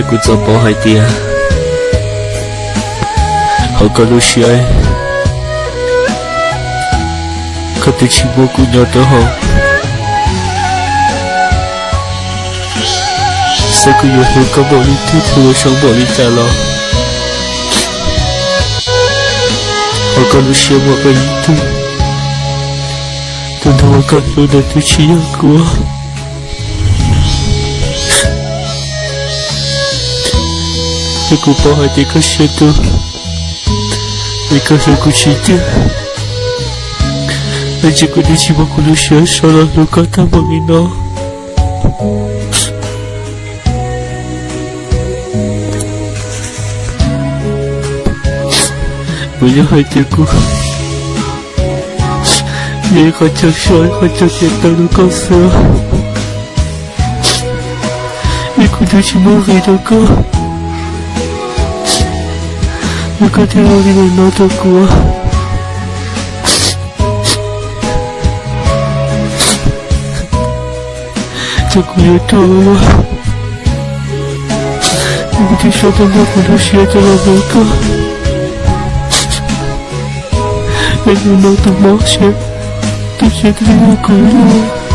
一個就保係啲啊，好個老師哎，佢對全部姑娘都好，這個有好個玻璃對頭我上玻璃架咯，好個老師我被一對，等到我感受到對起要過。一個包海的個舌頭，一個是古奇的，而這個的起碼可能需要少了如果他們一弄。我要海的個，也好像說好像見到了告訴我，一個的起碼海的個。我看见我里面拿到过，这个也多了。我听说的那个都写在了那个，那个拿到毛线，都写在那个了。